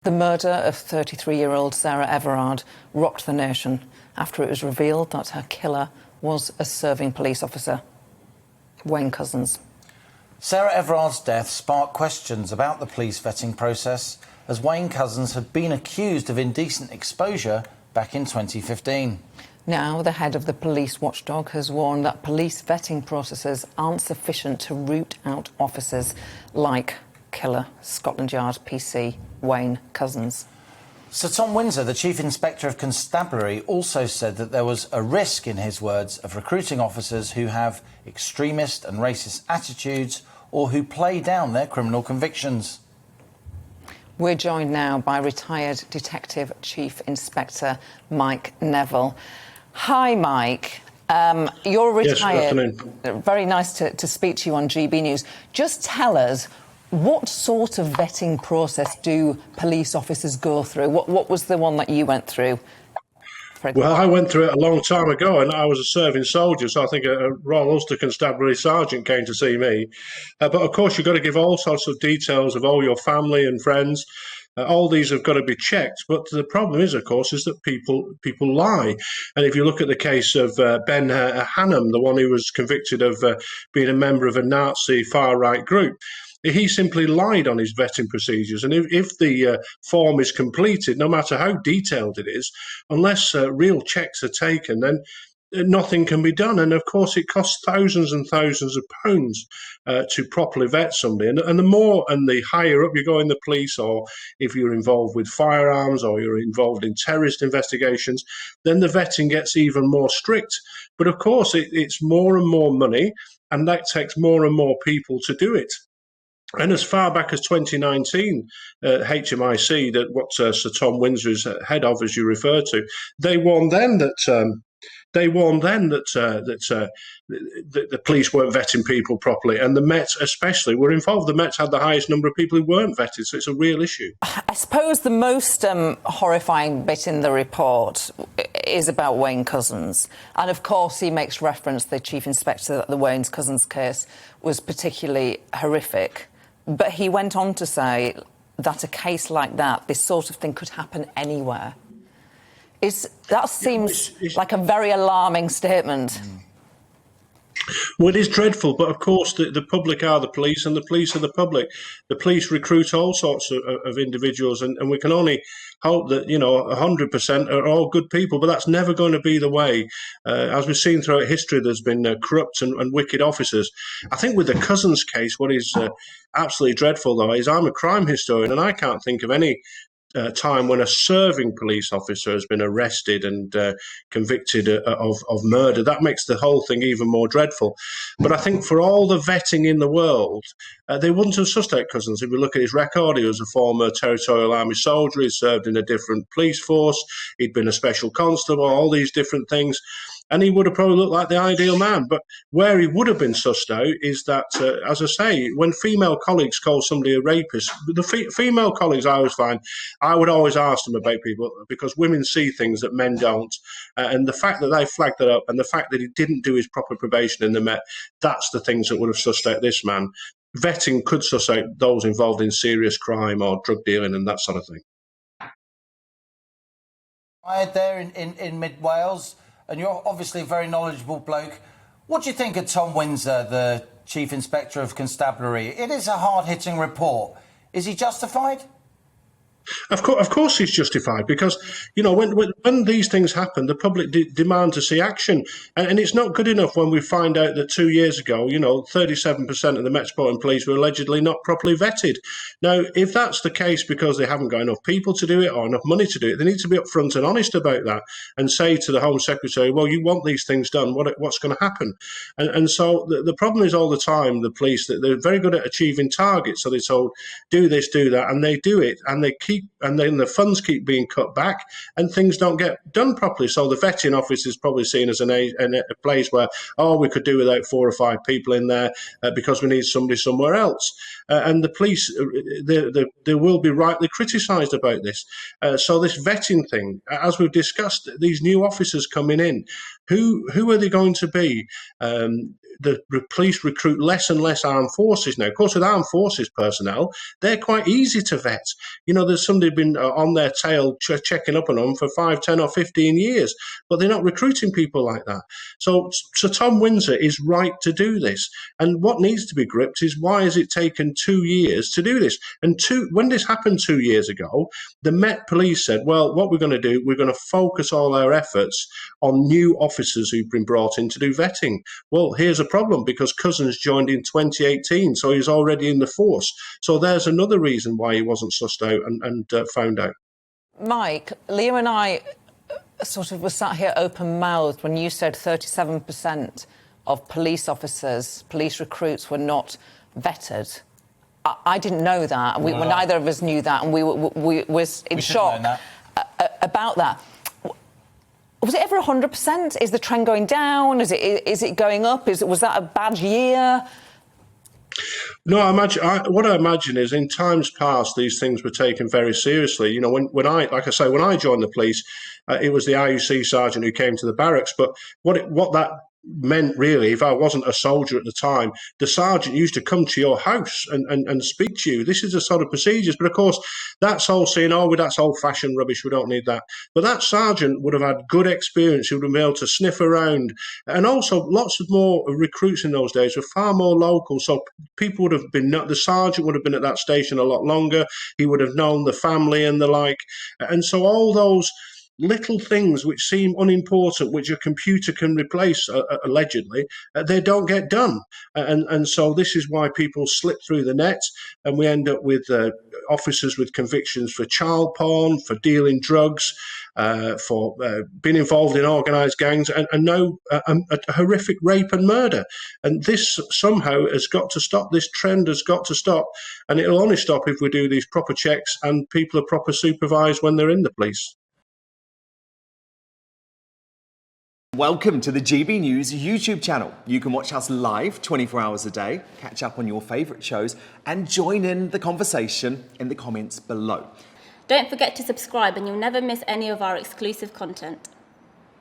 The murder of 33-year-old Sarah Everard rocked the nation after it was revealed that her killer was a serving police officer. Wayne Couzens. Sarah Everard's death sparked questions about the police vetting process, as Wayne Couzens had been accused of indecent exposure back in 2015. Now, the head of the police watchdog has warned that police vetting processes aren't sufficient to root out officers like killer Scotland Yard PC Wayne Couzens. Sir Tom Windsor, the Chief Inspector of Constabulary, also said that there was a risk, in his words, of recruiting officers who have extremist and racist attitudes or who play down their criminal convictions. We're joined now by retired Detective Chief Inspector Mike Neville. Hi, Mike. You're retired. Yes, good afternoon. Very nice to speak to you on GB News. Just tell us, what sort of vetting process do police officers go through? What was the one that you went through? Well, I went through it a long time ago, and I was a serving soldier, so I think a Royal Ulster Constabulary sergeant came to see me. But of course, you've got to give all sorts of details of all your family and friends. All these have got to be checked. But the problem is, of course, is that people lie. And if you look at the case of Ben Hannum, the one who was convicted of being a member of a Nazi far-right group, he simply lied on his vetting procedures. And if the form is completed, no matter how detailed it is, unless real checks are taken, then nothing can be done. And of course, it costs thousands and thousands of pounds to properly vet somebody. And the more and the higher up you go in the police, or if you're involved with firearms or you're involved in terrorist investigations, then the vetting gets even more strict. But of course, it's more and more money, and that takes more and more people to do it. And as far back as 2019, HMIC, that what Sir Tom Windsor is head of, as you referred to, they warned then that the police weren't vetting people properly, and the Met especially were involved. The Met had the highest number of people who weren't vetted, so it's a real issue. I suppose the most horrifying bit in the report is about Wayne Couzens. And of course, he makes reference, the Chief Inspector, that the Wayne Couzens case was particularly horrific. But he went on to say that a case like that, this sort of thing, could happen anywhere. That seems like a very alarming statement. Well, it is dreadful, but of course the public are the police and the police are the public. The police recruit all sorts of individuals, and we can only hope that, 100% are all good people, but that's never going to be the way. As we've seen throughout history, there's been corrupt and wicked officers. I think with the Couzens case, what is absolutely dreadful, though, is I'm a crime historian, and I can't think of any time when a serving police officer has been arrested and convicted of murder. That makes the whole thing even more dreadful. But I think for all the vetting in the world, they wouldn't have sussed out Couzens. If you look at his record, he was a former Territorial Army soldier, he served in a different police force, he'd been a special constable, all these different things. And he would have probably looked like the ideal man. But where he would have been sussed out is that, as I say, when female colleagues call somebody a rapist, the female colleagues I always find, I would always ask them about people, because women see things that men don't. And the fact that they flagged that up, and the fact that he didn't do his proper probation in the Met, that's the things that would have sussed out this man. Vetting could suss out those involved in serious crime or drug dealing and that sort of thing. There in mid-Wales, and you're obviously a very knowledgeable bloke. What do you think of Tom Windsor, the Chief Inspector of Constabulary? It is a hard-hitting report. Is he justified? Of course he's justified, because, when these things happen, the public demand to see action. And it's not good enough when we find out that 2 years ago, 37% of the Metropolitan Police were allegedly not properly vetted. Now, if that's the case because they haven't got enough people to do it or enough money to do it, they need to be upfront and honest about that and say to the Home Secretary, well, you want these things done, what's going to happen? And so the problem is, all the time, the police, that they're very good at achieving targets. So they're told, do this, do that, and they do it, and then the funds keep being cut back and things don't get done properly. So the vetting office is probably seen as a place where, we could do without 4 or 5 people in there because we need somebody somewhere else. And the police, they will be rightly criticised about this. So this vetting thing, as we've discussed, these new officers coming in, who are they going to be? the police recruit less and less armed forces now. Of course, with armed forces personnel, they're quite easy to vet. There's somebody been on their tail checking up on them for 5, 10 or 15 years, but they're not recruiting people like that. So Tom Windsor is right to do this. And what needs to be gripped is, why has it taken 2 years to do this? And when this happened 2 years ago, the Met Police said, well, what we're going to do, we're going to focus all our efforts on new officers who've been brought in to do vetting. Well, here's a problem, because Couzens joined in 2018, so he's already in the force. So there's another reason why he wasn't sussed out and found out. Mike, Liam and I sort of were sat here open-mouthed when you said 37% of police officers, police recruits, were not vetted. I didn't know that. Neither of us knew that, and we was in shock about that. Was it ever 100%? Is the trend going down? Is it going up? Was that a bad year? No, what I imagine is, in times past, these things were taken very seriously. When I joined the police, it was the IUC sergeant who came to the barracks. But what that meant, really, if I wasn't a soldier at the time, the sergeant used to come to your house and speak to you. This is the sort of procedures. But of course, that's all saying, that's old-fashioned rubbish, we don't need that. But that sergeant would have had good experience. He would have been able to sniff around. And also, lots of more recruits in those days were far more local. So people would have been, the sergeant would have been at that station a lot longer. He would have known the family and the like. And so all those little things which seem unimportant, which a computer can replace, allegedly, they don't get done. And so this is why people slip through the net, and we end up with officers with convictions for child porn, for dealing drugs, for being involved in organised gangs, and now a horrific rape and murder. And this somehow has got to stop. This trend has got to stop, and it'll only stop if we do these proper checks and people are proper supervised when they're in the police. Welcome to the GB News YouTube channel. You can watch us live 24 hours a day, catch up on your favourite shows, and join in the conversation in the comments below. Don't forget to subscribe and you'll never miss any of our exclusive content.